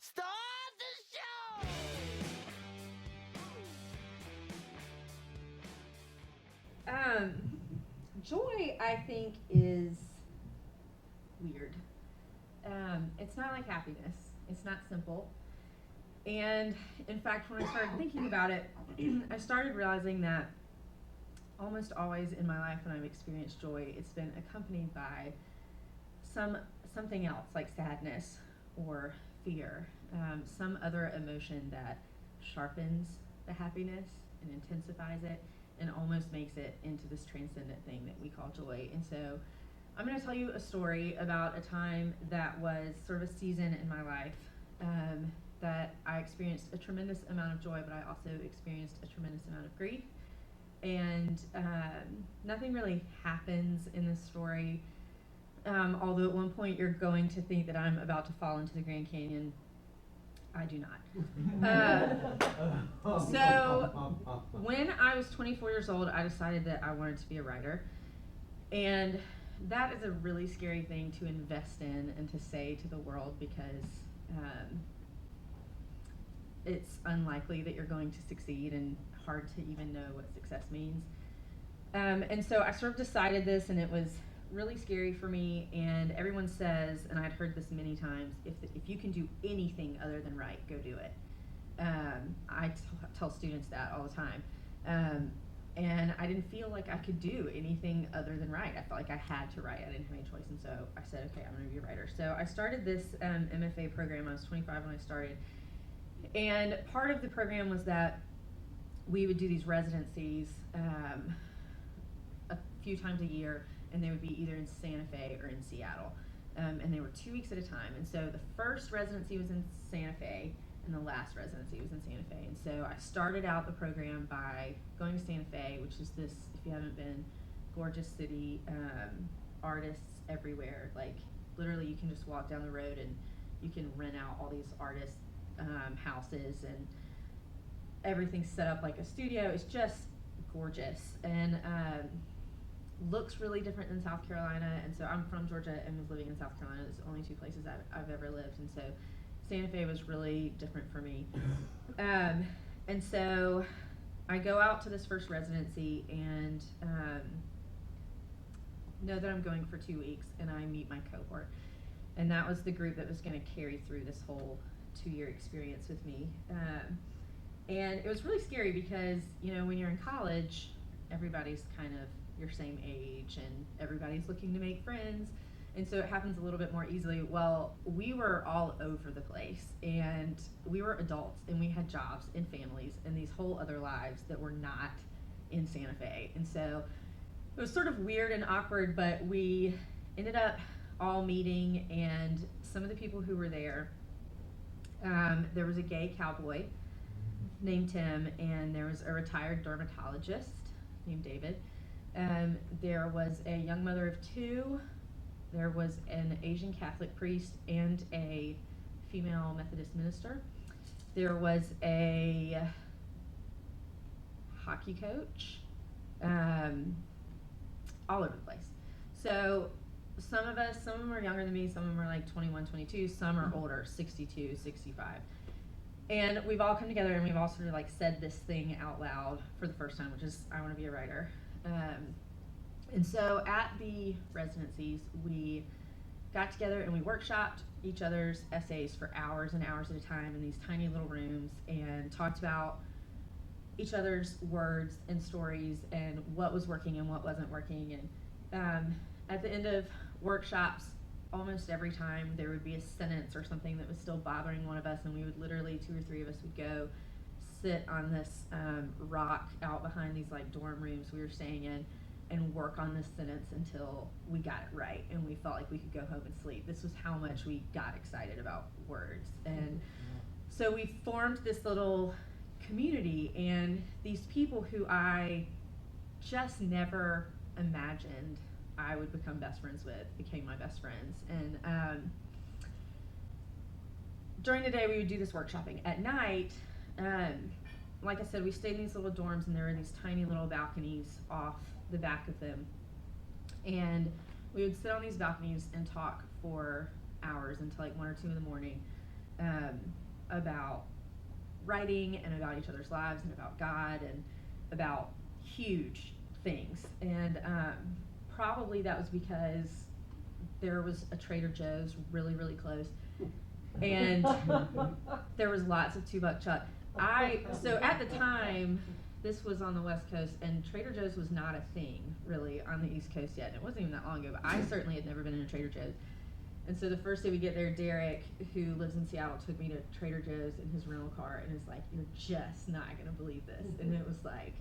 Start the show! Joy, I think, is weird. It's not like happiness. It's not simple. And in fact, when I started thinking about it, I started realizing that almost always in my life when I've experienced joy, it's been accompanied by something else, like sadness or fear, some other emotion that sharpens the happiness and intensifies it and almost makes it into this transcendent thing that we call joy. And so I'm going to tell you a story about a time that was sort of a season in my life that I experienced a tremendous amount of joy, but I also experienced a tremendous amount of grief. And nothing really happens in this story, although at one point you're going to think that I'm about to fall into the Grand Canyon. I do not. So when I was 24 years old, I decided that I wanted to be a writer. And that is a really scary thing to invest in and to say to the world, because it's unlikely that you're going to succeed and hard to even know what success means. And so I sort of decided this, and it was really scary for me. And everyone says, and I'd heard this many times, if you can do anything other than write, go do it. I tell students that all the time. And I didn't feel like I could do anything other than write. I felt like I had to write. I didn't have any choice. And so I said, okay, I'm going to be a writer. So I started this MFA program. I was 25 when I started. And part of the program was that we would do these residencies a few times a year, and they would be either in Santa Fe or in Seattle. And they were 2 weeks at a time. And so the first residency was in Santa Fe, and the last residency was in Santa Fe. And so I started out the program by going to Santa Fe, which is this, if you haven't been, gorgeous city, artists everywhere. Like, literally you can just walk down the road and you can rent out all these artists' houses, and everything's set up like a studio. It's just gorgeous, and looks really different than South Carolina. And so I'm from Georgia and was living in South Carolina. It's the only two places I've ever lived, and so Santa Fe was really different for me. And so I go out to this first residency and know that I'm going for 2 weeks, and I meet my cohort. And that was the group that was going to carry through this whole 2-year experience with me. And it was really scary because, you know, when you're in college, everybody's kind of your same age and everybody's looking to make friends. And so it happens a little bit more easily. Well, we were all over the place, and we were adults, and we had jobs and families and these whole other lives that were not in Santa Fe. And so it was sort of weird and awkward, but we ended up all meeting, and some of the people who were there, there was a gay cowboy named Tim, and there was a retired dermatologist named David. There was a young mother of 2. There was an Asian Catholic priest and a female Methodist minister. There was a hockey coach, all over the place. So some of them are younger than me, some of them are like 21, 22, some are older, 62, 65. And we've all come together, and we've all sort of like said this thing out loud for the first time, which is, I want to be a writer. And so at the residencies, we got together and we workshopped each other's essays for hours and hours at a time in these tiny little rooms, and talked about each other's words and stories and what was working and what wasn't working. And at the end of workshops, almost every time there would be a sentence or something that was still bothering one of us, and we would literally, 2 or 3 of us would go sit on this rock out behind these like dorm rooms we were staying in and work on this sentence until we got it right and we felt like we could go home and sleep. This was how much we got excited about words. And so we formed this little community, and these people who I just never imagined I would become best friends with became my best friends. And during the day we would do this workshopping. At night, like I said, we stayed in these little dorms, and there were these tiny little balconies off the back of them. And we would sit on these balconies and talk for hours until like 1 or 2 in the morning. about writing and about each other's lives and about God and about huge things. And probably that was because there was a Trader Joe's really, really close. And there was lots of $2 chuck. So at the time, this was on the West Coast, and Trader Joe's was not a thing really on the East Coast yet. It wasn't even that long ago, but I certainly had never been in a Trader Joe's. And so the first day we get there, Derek, who lives in Seattle, took me to Trader Joe's in his rental car and is like, "You're just not gonna believe this." And it was like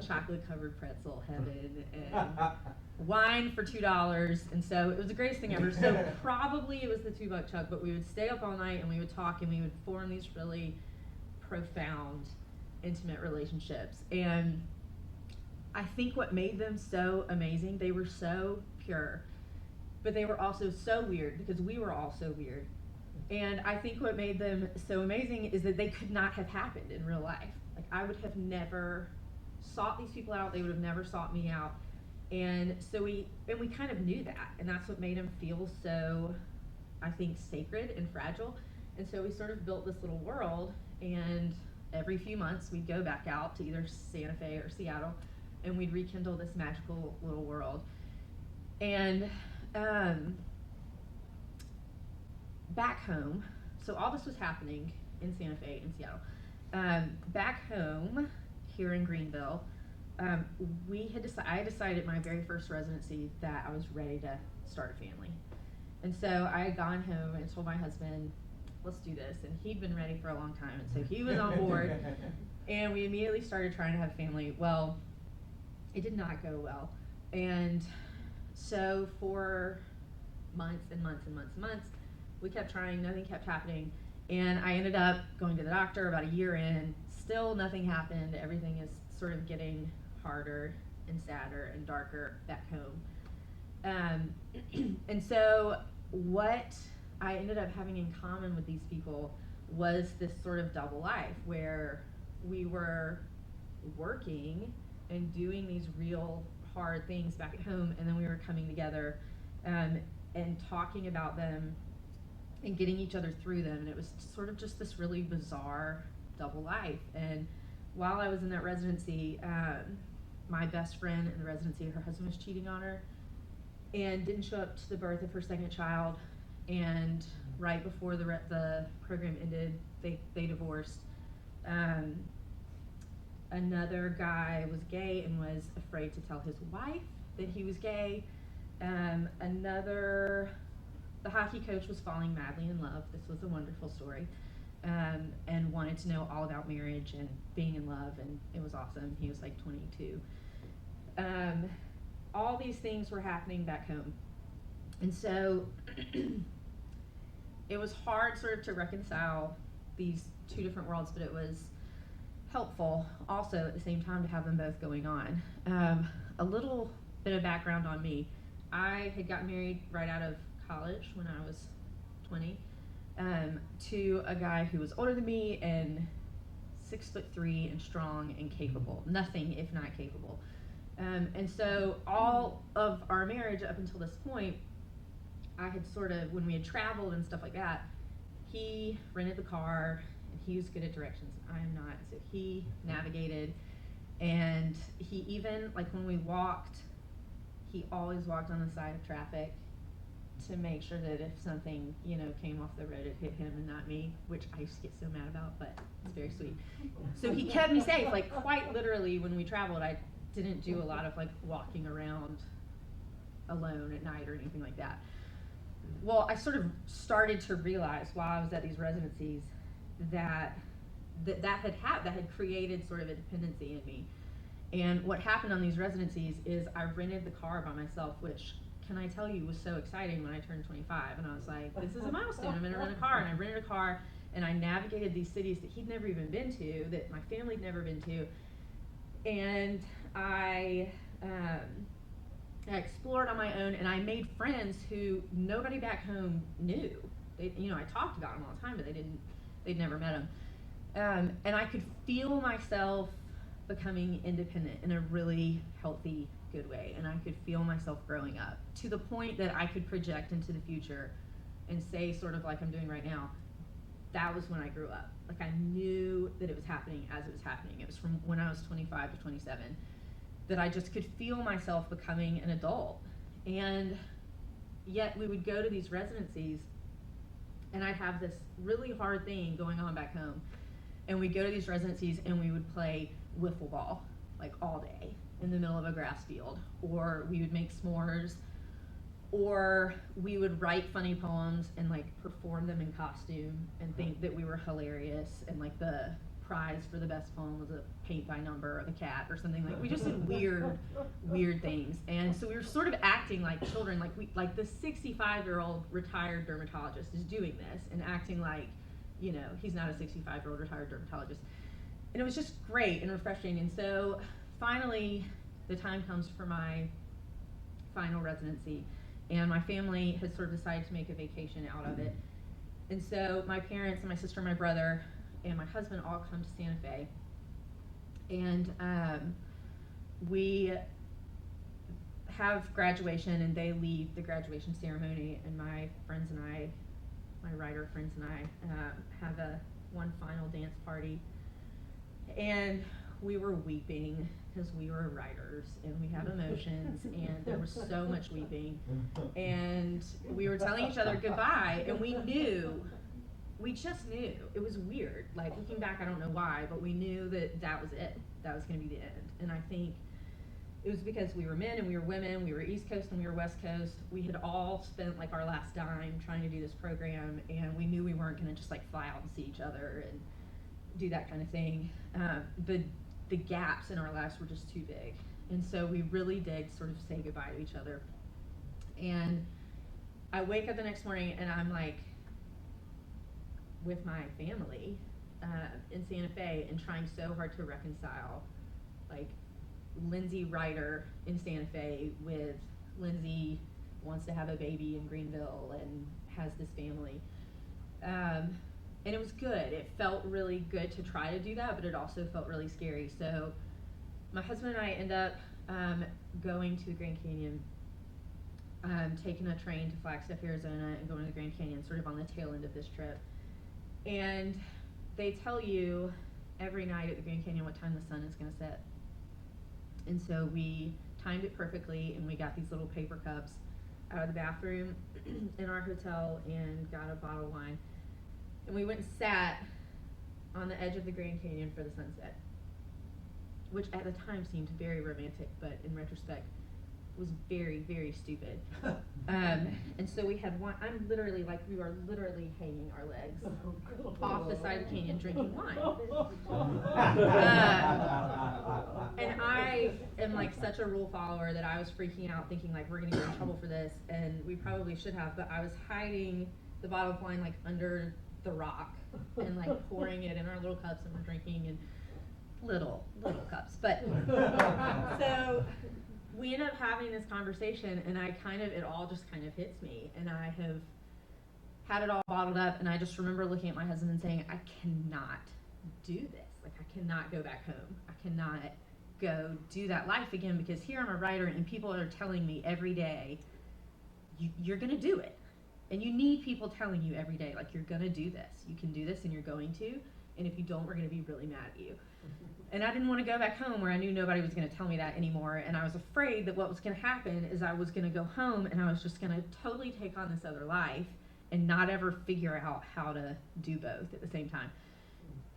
chocolate covered pretzel heaven and wine for $2. And so it was the greatest thing ever. So probably it was the $2 chuck, but we would stay up all night and we would talk and we would form these really profound, intimate relationships. And I think what made them so amazing, they were so pure, but they were also so weird because we were all so weird. And I think what made them so amazing is that they could not have happened in real life. Like, I would have never sought these people out, they would have never sought me out. And so we kind of knew that, and that's what made them feel so, I think, sacred and fragile. And so we sort of built this little world, and every few months we'd go back out to either Santa Fe or Seattle, and we'd rekindle this magical little world. And back home, so all this was happening in Santa Fe and Seattle. Back home, here in Greenville, I decided my very first residency that I was ready to start a family. And so I had gone home and told my husband, "Let's do this." And he'd been ready for a long time, and so he was on board. And we immediately started trying to have a family. Well, it did not go well. And so for months and months and months and months, we kept trying, nothing kept happening. And I ended up going to the doctor about a year in, still nothing happened. Everything is sort of getting harder and sadder and darker back home. And so what I ended up having in common with these people was this sort of double life where we were working and doing these real hard things back at home, and then we were coming together and talking about them and getting each other through them. And it was sort of just this really bizarre double life. And while I was in that residency, my best friend in the residency, her husband was cheating on her and didn't show up to the birth of her second child. And right before the program ended, they divorced. Another guy was gay and was afraid to tell his wife that he was gay. The hockey coach was falling madly in love. This was a wonderful story. And wanted to know all about marriage and being in love, and it was awesome. He was like 22. All these things were happening back home. And so it was hard sort of to reconcile these two different worlds, but it was helpful also at the same time to have them both going on. A little bit of background on me. I had gotten married right out of college when I was 20 to a guy who was older than me and 6'3" and strong and capable. Nothing if not capable. And so all of our marriage up until this point, I had sort of, when we had traveled and stuff like that, he rented the car and he was good at directions and I am not. So he navigated, and he even, like when we walked, he always walked on the side of traffic to make sure that if something, came off the road, it hit him and not me, which I used to get so mad about, but it's very sweet. So he kept me safe, like quite literally when we traveled. I didn't do a lot of like walking around alone at night or anything like that. Well, I sort of started to realize while I was at these residencies that had created sort of a dependency in me. And what happened on these residencies is I rented the car by myself, which, can I tell you, was so exciting when I turned 25. And I was like, this is a milestone, I'm gonna rent a car. And I rented a car and I navigated these cities that he'd never even been to, that my family'd never been to. And I explored on my own, and I made friends who nobody back home knew. I talked about them all the time, but they'd never met them. And I could feel myself becoming independent in a really healthy, good way. And I could feel myself growing up to the point that I could project into the future and say, sort of like I'm doing right now, that was when I grew up. Like, I knew that it was happening as it was happening. It was from when I was 25 to 27 that I just could feel myself becoming an adult. And yet we would go to these residencies, and I'd have this really hard thing going on back home. And we'd go to these residencies and we would play wiffle ball, like, all day in the middle of a grass field. Or we would make s'mores, or we would write funny poems and, like, perform them in costume and think that we were hilarious, and, like, the prize for the best poem was a paint by number of a cat or something. Like, we just did weird things. And so we were sort of acting like children, like the 65-year-old retired dermatologist is doing this and acting like, you know, he's not a 65-year-old retired dermatologist. And it was just great and refreshing. And so finally the time comes for my final residency, and my family has sort of decided to make a vacation out of it. And so my parents and my sister and my brother and my husband all come to Santa Fe, and we have graduation, and they leave the graduation ceremony, and my friends and I, my writer friends and I, have one final dance party, and we were weeping because we were writers and we have emotions, and there was so much weeping, and we were telling each other goodbye, and we just knew. It was weird. Like, looking back, I don't know why, but we knew that that was it. That was going to be the end. And I think it was because we were men and we were women, we were East Coast and we were West Coast. We had all spent, like, our last dime trying to do this program, and we knew we weren't going to just, like, fly out and see each other and do that kind of thing. The gaps in our lives were just too big. And so we really did sort of say goodbye to each other. And I wake up the next morning and I'm, like, with my family in Santa Fe, and trying so hard to reconcile, like, Lindsey writer in Santa Fe with Lindsey wants to have a baby in Greenville and has this family. And it was good. It felt really good to try to do that, but it also felt really scary. So my husband and I end up going to the Grand Canyon, taking a train to Flagstaff, Arizona, and going to the Grand Canyon sort of on the tail end of this trip. And they tell you every night at the Grand Canyon what time the sun is going to set. And so we timed it perfectly, and we got these little paper cups out of the bathroom in our hotel and got a bottle of wine. And we went and sat on the edge of the Grand Canyon for the sunset, which at the time seemed very romantic, but in retrospect was very, very stupid. And so we had wine. I'm literally, like, we are literally hanging our legs off the side of the canyon drinking wine. And I am, like, such a rule follower that I was freaking out, thinking, like, we're going to get in trouble for this, and we probably should have, but I was hiding the bottle of wine, like, under the rock and, like, pouring it in our little cups, and we're drinking in little cups. But so we end up having this conversation, and it all just kind of hits me, and I have had it all bottled up, and I just remember looking at my husband and saying, I cannot do this. Like, I cannot go back home. I cannot go do that life again, because here I'm a writer, and people are telling me every day, you're going to do it. And you need people telling you every day, like, you're going to do this. You can do this, and you're going to. And if you don't, we're going to be really mad at you. And I didn't want to go back home where I knew nobody was going to tell me that anymore. And I was afraid that what was going to happen is I was going to go home, and I was just going to totally take on this other life and not ever figure out how to do both at the same time.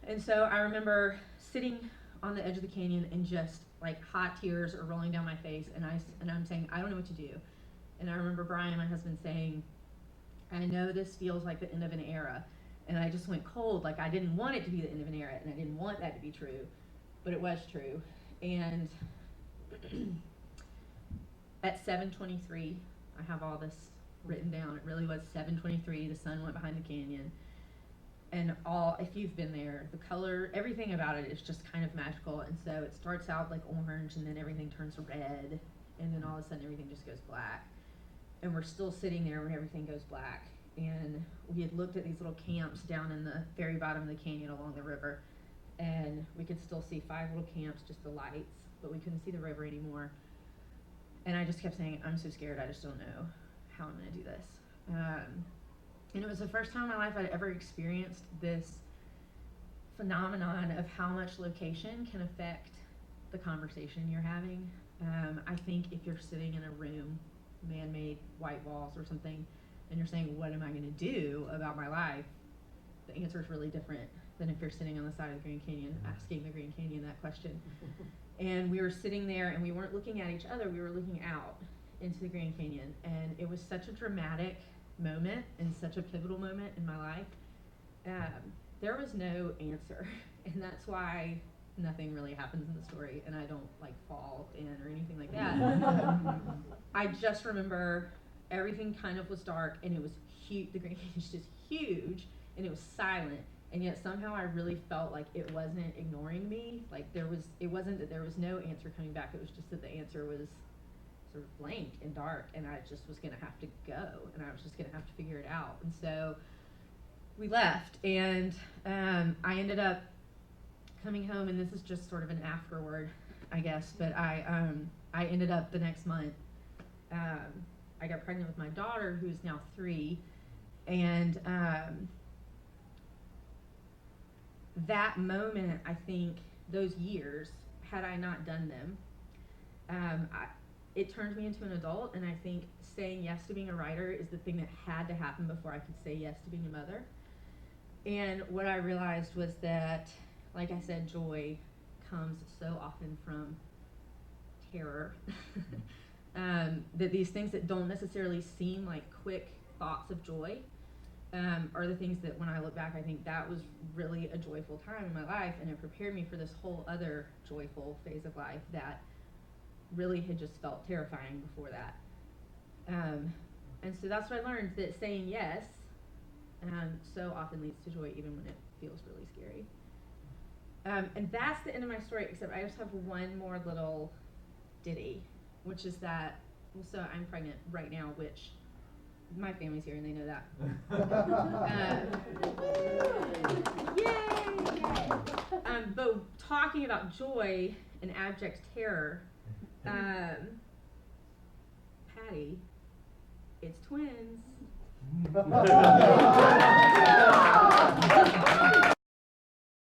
And so I remember sitting on the edge of the canyon, and just, like, hot tears are rolling down my face. And I'm saying, I don't know what to do. And I remember Brian, my husband, saying, I know this feels like the end of an era. And I just went cold. Like, I didn't want it to be the end of an era, and I didn't want that to be true, but it was true. And at 7:23, I have all this written down. It really was 7:23. The sun went behind the canyon, and if you've been there, the color, everything about it is just kind of magical. And so it starts out like orange, and then everything turns red, and then all of a sudden everything just goes black. And we're still sitting there when everything goes black. And we had looked at these little camps down in the very bottom of the canyon along the river, and we could still see 5 little camps, just the lights, but we couldn't see the river anymore. And I just kept saying, I'm so scared, I just don't know how I'm going to do this. And it was the first time in my life I'd ever experienced this phenomenon of how much location can affect the conversation you're having. I think if you're sitting in a room, man-made white walls or something, and you're saying, what am I going to do about my life? The answer is really different than if you're sitting on the side of the Grand Canyon asking the Grand Canyon that question. And we were sitting there and we weren't looking at each other, we were looking out into the Grand Canyon. And it was such a dramatic moment and such a pivotal moment in my life. There was no answer. And that's why nothing really happens in the story and I don't like fall in or anything like that. I just remember everything kind of was dark and it was huge. The Grand Canyon was just huge and it was silent. And yet somehow I really felt like it wasn't ignoring me. Like it wasn't that there was no answer coming back. It was just that the answer was sort of blank and dark and I just was going to have to go and I was just going to have to figure it out. And so we left and I ended up coming home, and this is just sort of an afterward, I guess, but I ended up the next month, I got pregnant with my daughter, who's now 3, and that moment, I think, those years, had I not done them, it turned me into an adult, and I think saying yes to being a writer is the thing that had to happen before I could say yes to being a mother. And what I realized was that, like I said, joy comes so often from terror. That these things that don't necessarily seem like quick thoughts of joy are the things that when I look back, I think that was really a joyful time in my life, and it prepared me for this whole other joyful phase of life that really had just felt terrifying before that. And so that's what I learned, that saying yes so often leads to joy even when it feels really scary. And that's the end of my story, except I just have one more little ditty, which is that, well, so I'm pregnant right now, which my family's here and they know that. Yay! But talking about joy and abject terror, Patty, it's twins.